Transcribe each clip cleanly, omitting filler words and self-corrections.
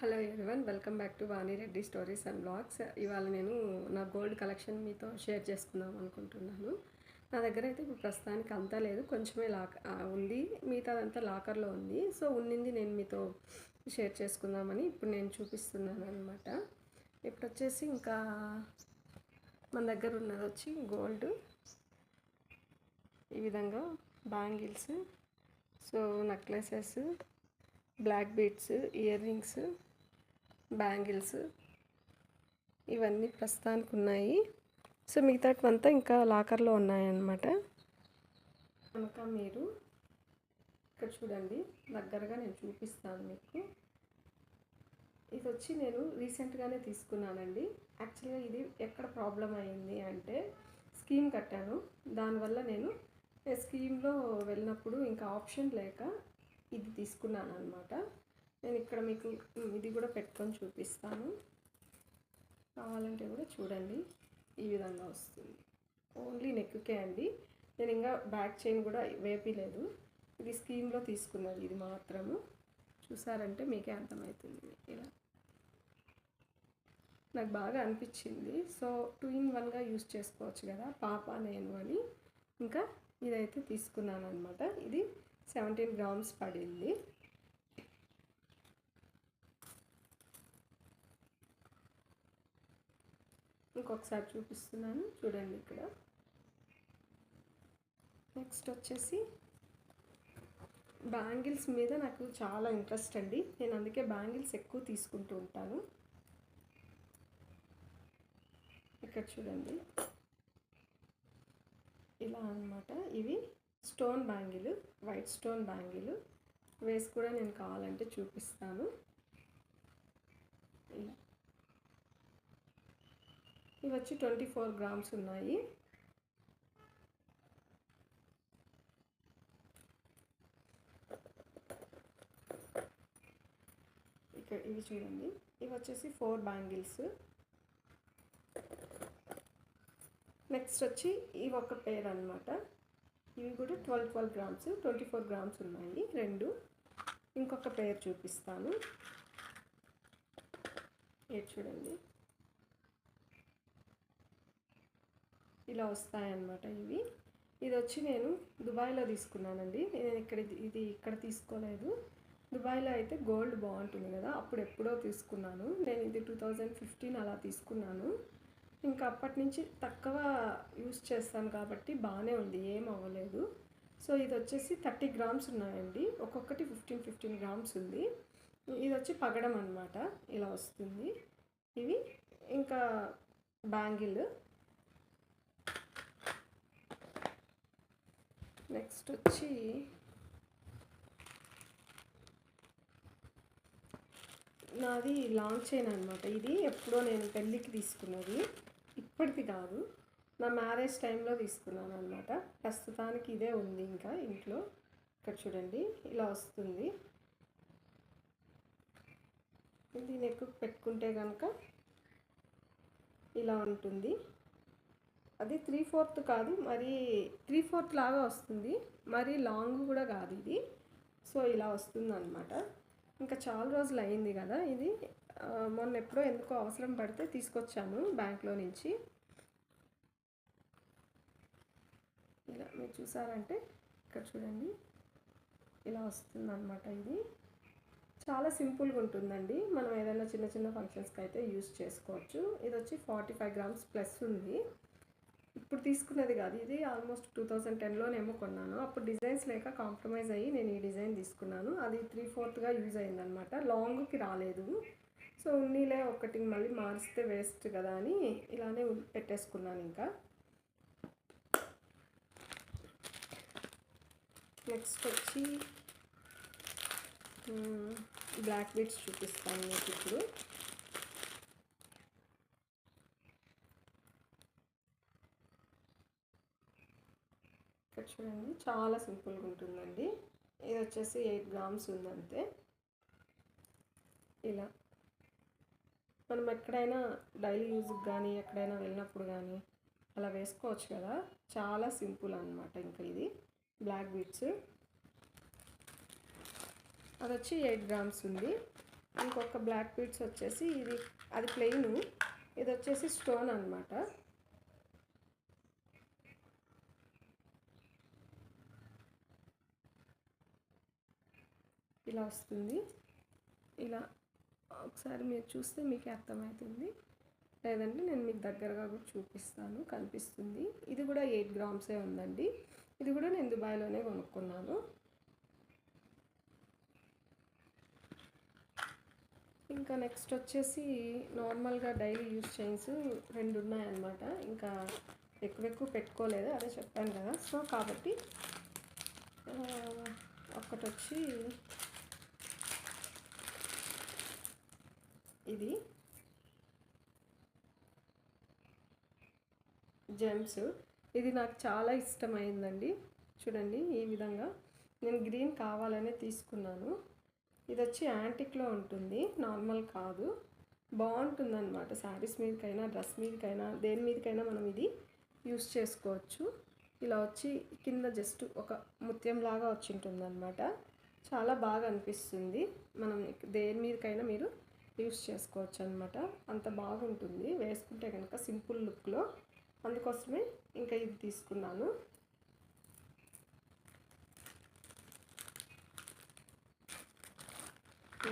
Hello everyone, welcome back to Vani Reddy stories and blogs. ఇవాళ నేను నా గోల్డ్ కలెక్షన్ మీతో షేర్ చేసుకుందాం అనుకుంటున్నాను. నా దగ్గర అయితే ఇప్పుడు ప్రస్తుతానికి అంతా లేదు, కొంచెమే ఉంది, మిగతాదంతా లాకర్లో ఉంది. సో ఉన్నింది నేను మీతో షేర్ చేసుకుందామని ఇప్పుడు నేను చూపిస్తున్నాను అనమాట. ఇప్పుడు వచ్చేసి ఇంకా మన దగ్గర ఉన్నది వచ్చి గోల్డ్, ఈ విధంగా bangles, so necklaces, black beads, earrings, bangles, ఇవన్నీ ప్రస్తుతానికి ఉన్నాయి. సో మిగతాటివంతా ఇంకా లాకర్లో ఉన్నాయన్నమాట. కనుక మీరు ఇక్కడ చూడండి, దగ్గరగా నేను చూపిస్తాను మీకు. ఇది వచ్చి నేను రీసెంట్గానే తీసుకున్నానండి. యాక్చువల్గా ఇది ఎక్కడ ప్రాబ్లం అయింది అంటే, స్కీమ్ కట్టాను, దానివల్ల నేను స్కీమ్లో వెళ్ళినప్పుడు ఇంకా ఆప్షన్ లేక ఇది తీసుకున్నాను అనమాట. నేను ఇక్కడ మీకు ఇది కూడా పెట్టుకొని చూపిస్తాను, కావాలంటే కూడా చూడండి. ఈ విధంగా వస్తుంది, ఓన్లీ నెక్కే అండి. నేను ఇంకా బ్యాక్ చైన్ కూడా వేపిలేదు, ఇది స్కీమ్లో తీసుకున్నది. ఇది మాత్రము చూసారంటే మీకే అర్థమవుతుంది. ఇలా నాకు బాగా అనిపించింది. సో 2 in 1గా యూస్ చేసుకోవచ్చు కదా పాప నేను అని, ఇంకా ఇదైతే తీసుకున్నాను అనమాట. ఇది 17 grams పడింది. ఇంకొకసారి చూపిస్తున్నాను చూడండి ఇక్కడ. నెక్స్ట్ వచ్చేసి బ్యాంగిల్స్ మీద నాకు చాలా ఇంట్రెస్ట్ అండి. నేను అందుకే బ్యాంగిల్స్ ఎక్కువ తీసుకుంటూ ఉంటాను. ఇక్కడ చూడండి, ఇలా అన్నమాట. ఇవి stone bangle, white stone bangle వేసి కూడా నేను కావాలంటే చూపిస్తాను. ఇలా ఇవి వచ్చి 24 grams ఉన్నాయి. ఇక్కడ ఇవి చూడండి, ఇవి వచ్చేసి 4 బ్యాంగిల్స్. నెక్స్ట్ వచ్చి ఇవి ఒక పేర్ అనమాట. ఇవి కూడా 12 grams, 24 grams ఉన్నాయి రెండు. ఇంకొక పేర్ చూపిస్తాను, ఇది చూడండి, ఇలా వస్తాయన్నమాట ఇవి. ఇది వచ్చి నేను దుబాయ్లో తీసుకున్నానండి. నేను ఇక్కడ తీసుకోలేదు. దుబాయ్లో అయితే గోల్డ్ బాగుంటుంది కదా, అప్పుడు ఎప్పుడో తీసుకున్నాను నేను. ఇది 2015 అలా తీసుకున్నాను. ఇంకా అప్పటి నుంచి తక్కువ యూస్ చేస్తాను కాబట్టి బాగానే ఉంది, ఏం అవ్వలేదు. సో ఇది వచ్చేసి 30 grams ఉన్నాయండి, ఒక్కొక్కటి 15 grams ఉంది. ఇది వచ్చి పగడం అనమాట, ఇలా వస్తుంది. ఇవి ఇంకా బ్యాంగిల్. నెక్స్ట్ వచ్చి నాది లాంగ్ చైన్ అనమాట. ఇది ఎప్పుడో నేను పెళ్ళికి తీసుకున్నది, ఇప్పటిది కాదు, నా మ్యారేజ్ టైంలో తీసుకున్నాను అనమాట. ప్రస్తుతానికి ఇదే ఉంది ఇంకా ఇంట్లో. ఇక్కడ చూడండి, ఇలా వస్తుంది. ఇది నెక్కు పెట్టుకుంటే కనుక ఇలా ఉంటుంది. అది 3/4 కాదు, మరి 3/4 లాగా వస్తుంది, మరి లాంగ్ కూడా కాదు ఇది. సో ఇలా వస్తుంది అనమాట. ఇంకా చాలా రోజులు అయింది కదా ఇది, మొన్న ఎప్పుడో ఎందుకో అవసరం పడితే తీసుకొచ్చాను బ్యాంక్లో నుంచి. ఇలా మీరు చూసారంటే ఇక్కడ చూడండి, ఇలా వస్తుంది అనమాట. ఇది చాలా సింపుల్గా ఉంటుందండి, మనం ఏదైనా చిన్న చిన్న ఫంక్షన్స్కి అయితే యూస్ చేసుకోవచ్చు. ఇది వచ్చి 45 grams ప్లస్ ఉంది. ఇప్పుడు తీసుకున్నది కాదు, ఇది ఆల్మోస్ట్ 2010లోనేమో కొన్నాను. అప్పుడు డిజైన్స్ లేక కాంప్రమైజ్ అయ్యి నేను ఈ డిజైన్ తీసుకున్నాను. అది 3/4గా యూజ్ అయిందనమాట, లాంగ్కి రాలేదు. సో ఉన్నీలే ఒకటి మళ్ళీ మారిస్తే వేస్ట్ కదా అని ఇలానే పెట్టేసుకున్నాను ఇంకా. నెక్స్ట్ వచ్చి బ్లాక్ బీడ్స్ చూపిస్తాను మీకు ఇప్పుడు. ఇక్కడ చూడండి, చాలా సింపుల్గా ఉంటుందండి. ఇది వచ్చేసి 8 grams ఉందంతే. ఇలా మనం ఎక్కడైనా డైలీ యూజ్కి కానీ ఎక్కడైనా వెళ్ళినప్పుడు కానీ అలా వేసుకోవచ్చు కదా, చాలా సింపుల్ అనమాట. ఇంకా ఇది బ్లాక్ బీడ్స్, అది వచ్చి 8 grams ఉంది. ఇంకొక బ్లాక్ బీడ్స్ వచ్చేసి అది ప్లెయిన్, ఇది వచ్చేసి స్టోన్ అనమాట. ఇలా వస్తుంది. ఇలా ఒకసారి మీరు చూస్తే మీకు అర్థమవుతుంది, లేదంటే నేను మీకు దగ్గరగా కూడా చూపిస్తాను, కనిపిస్తుంది. ఇది కూడా 8 గ్రామ్సే ఉందండి. ఇది కూడా నేను దుబాయ్లోనే కొనుక్కున్నాను. ఇంకా నెక్స్ట్ వచ్చేసి నార్మల్గా డైలీ యూస్ చైన్స్ 2 ఉన్నాయన్నమాట. ఇంకా ఎక్కువ పెట్టుకోలేదు, అదే చెప్పాను కదా. సో కాబట్టి ఒకటి వచ్చి ఇది జెమ్స్. ఇది నాకు చాలా ఇష్టమైందండి. చూడండి, ఈ విధంగా నేను గ్రీన్ కావాలనే తీసుకున్నాను. ఇది వచ్చి యాంటిక్లో ఉంటుంది, నార్మల్ కాదు. బాగుంటుంది అనమాట. శారీస్ మీదకైనా, డ్రెస్ మీదకైనా, దేని మీదకైనా మనం ఇది యూస్ చేసుకోవచ్చు. ఇలా వచ్చి కింద జస్ట్ ఒక ముత్యం లాగా వచ్చి ఉంటుంది అనమాట. చాలా బాగా అనిపిస్తుంది. మనం దేని మీదకైనా మీరు యూస్ చేసుకోవచ్చు అనమాట. అంత బాగుంటుంది వేసుకుంటే కనుక సింపుల్ లుక్లో. అందుకోసమే ఇంకా ఇది తీసుకున్నాను.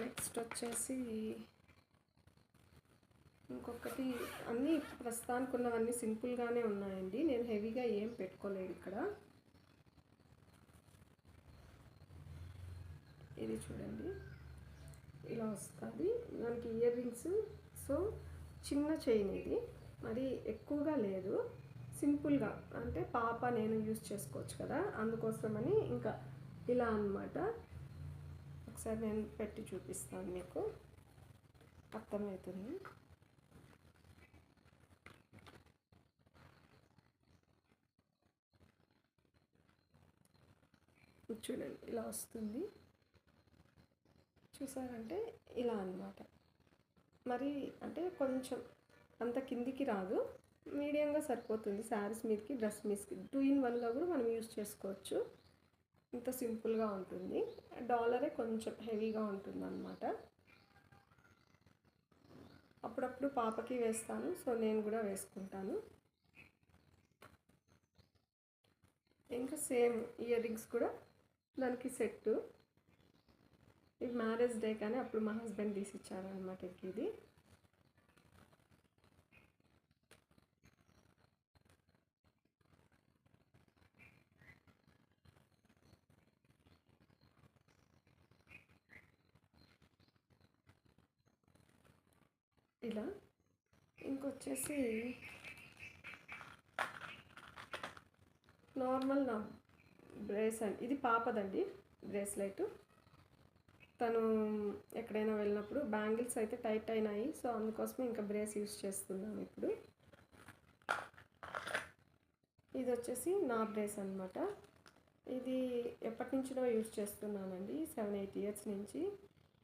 నెక్స్ట్ వచ్చేసి ఇంకొకటి, అన్నీ ప్రస్తుతానికి ఉన్నవన్నీ సింపుల్గానే ఉన్నాయండి. నేను హెవీగా ఏం పెట్టుకోలేదు ఇక్కడ. ఇది చూడండి, ఇలా వస్తుంది మనకి ఇయర్ రింగ్స్. సో చిన్న చైన్ ఇది, మరి ఎక్కువగా లేదు, సింపుల్గా. అంటే పాప నేను యూస్ చేసుకోవచ్చు కదా, అందుకోసమని ఇంకా ఇలా అన్నమాట. ఒకసారి నేను పెట్టి చూపిస్తాను, మీకు అర్థమవుతుంది. చూడండి, ఇలా వస్తుంది. చూసారంటే ఇలా అన్నమాట. మరి అంటే కొంచెం అంత కిందికి రాదు, మీడియంగా సరిపోతుంది. శారీస్ మీదకి, డ్రెస్ మీదకి 2 in 1గా కూడా మనం యూస్ చేసుకోవచ్చు. ఇంత సింపుల్గా ఉంటుంది. డాలరే కొంచెం హెవీగా ఉంటుంది అన్నమాట. అప్పుడప్పుడు పాపకి వేస్తాను, సో నేను కూడా వేసుకుంటాను. ఇంకా సేమ్ ఇయర్ రింగ్స్ కూడా దానికి సెట్టు. ఇది మ్యారేజ్ డే కానీ అప్పుడు మా హస్బెండ్ తీసి ఇచ్చారనమాట. ఇది ఇలా. ఇంకొచ్చేసి నార్మల్ నా బ్రేస్ అండి, ఇది పాపదండి బ్రేస్లెట్. తను ఎక్కడైనా వెళ్ళినప్పుడు బ్యాంగిల్స్ అయితే టైట్ అయినాయి, సో అందుకోసమే ఇంకా బ్రేస్ యూస్ చేస్తున్నాను ఇప్పుడు. ఇది వచ్చేసి నా బ్రేస్ అనమాట. ఇది ఎప్పటి నుంచినో యూస్ చేస్తున్నానండి, 7-8 years నుంచి.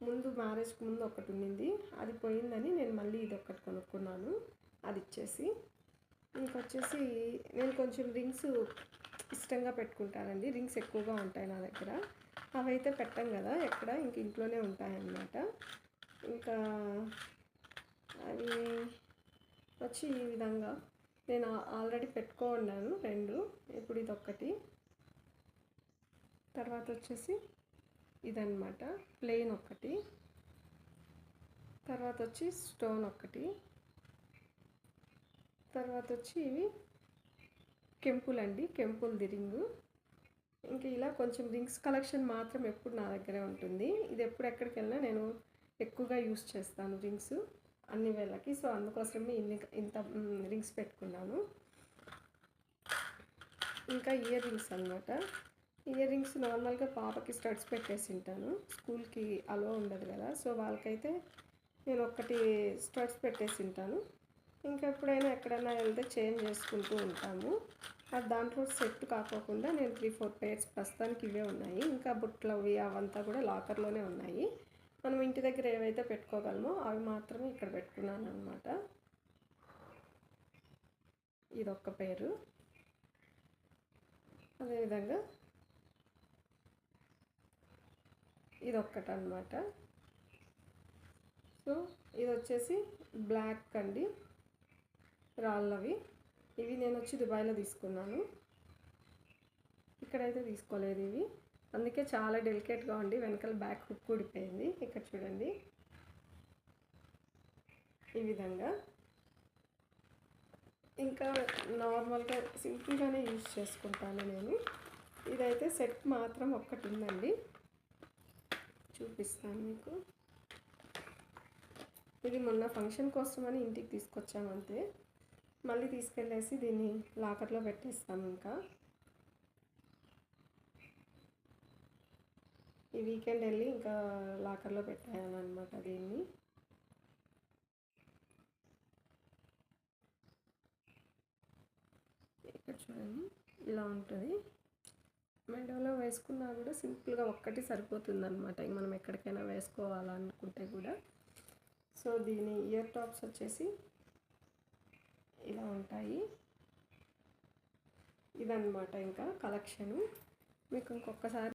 ముందు మ్యారేజ్కి ముందు ఒకటి ఉండింది, అది పోయిందని నేను మళ్ళీ ఇది ఒకటి కొనుక్కున్నాను, అది ఇచ్చేసి. ఇంకొచ్చేసి నేను కొంచెం రింగ్స్ ఇష్టంగా పెట్టుకుంటానండి. రింగ్స్ ఎక్కువగా ఉంటాయి నా దగ్గర. అవైతే పెట్టం కదా ఎక్కడ, ఇంక ఇంట్లోనే ఉంటాయన్నమాట. ఇంకా అవి వచ్చి ఈ విధంగా నేను ఆల్రెడీ పెట్టుకున్నాను 2. ఇప్పుడు ఇది ఒకటి. తర్వాత వచ్చేసి ఇదన్నమాట, ప్లెయిన్ ఒకటి. తర్వాత వచ్చి స్టోన్ ఒకటి. తర్వాత వచ్చి ఇవి కెంపుల్ అండి, కెంపుల్ది రింగు. ఇంకా ఇలా కొంచెం రింగ్స్ కలెక్షన్ మాత్రం ఎప్పుడు నా దగ్గరే ఉంటుంది. ఇది ఎప్పుడు ఎక్కడికి వెళ్ళినా నేను ఎక్కువగా యూస్ చేస్తాను రింగ్స్ అన్ని వేళకి. సో అందుకోసమే ఇంత రింగ్స్ పెట్టుకున్నాను. ఇంకా ఇయర్ రింగ్స్ అనమాట. ఇయర్ రింగ్స్ నార్మల్గా పాపకి స్టడ్స్ పెట్టేసి ఉంటాను, స్కూల్కి అలో ఉండదు కదా, సో వాళ్ళకైతే నేను ఒక్కటి స్టడ్స్ పెట్టేసి ఉంటాను. ఇంకా ఎప్పుడైనా ఎక్కడైనా వెళ్తే చేంజ్ చేసుకుంటూ ఉంటాము. అది దాంట్లో సెట్ కాకోకుండా నేను 3-4 pairs ప్రస్తుతానికి ఇవే ఉన్నాయి. ఇంకా బుట్టలు అవి అవంతా కూడా లాకర్లోనే ఉన్నాయి. మనం ఇంటి దగ్గర ఏవైతే పెట్టుకోగలమో అవి మాత్రమే ఇక్కడ పెట్టుకున్నాను అనమాట. ఇదొక్క పేరు. అదేవిధంగా ఇదొక్కటి అనమాట. సో ఇది వచ్చేసి బ్లాక్ అండి, రాళ్ళవి. ఇవి నేను వచ్చి దుబాయ్లో తీసుకున్నాను, ఇక్కడైతే తీసుకోలేదు ఇవి. అందుకే చాలా డెలికేట్గా ఉండి వెనకాల బ్యాక్ హుక్ ఊడిపోయింది. ఇక్కడ చూడండి, ఈ విధంగా. ఇంకా నార్మల్గా సింపుల్గానే యూజ్ చేసుకుంటాను నేను. ఇదైతే సెట్ మాత్రం ఒక్కటి ఉందండి, చూపిస్తాను మీకు. ఇది మొన్న ఫంక్షన్ కోసమని ఇంటికి తీసుకొచ్చాము అంతే. మళ్ళీ తీసుకెళ్ళేసి దీన్ని లాకర్లో పెట్టేస్తాము. ఇంకా ఈ వీకెండ్ వెళ్ళి ఇంకా లాకర్లో పెట్టాను అనమాట దీన్ని. ఇక్కడ చూడండి, ఇలా ఉంటుంది. మెడలో వేసుకున్నా కూడా సింపుల్గా ఒక్కటి సరిపోతుంది అనమాట, మనం ఎక్కడికైనా వేసుకోవాలనుకుంటే కూడా. సో దీని ఇయర్ టాప్స్ వచ్చేసి ఇలా ఉంటాయి. ఇదన్నమాట ఇంకా కలెక్షను. మీకు ఇంకొకసారి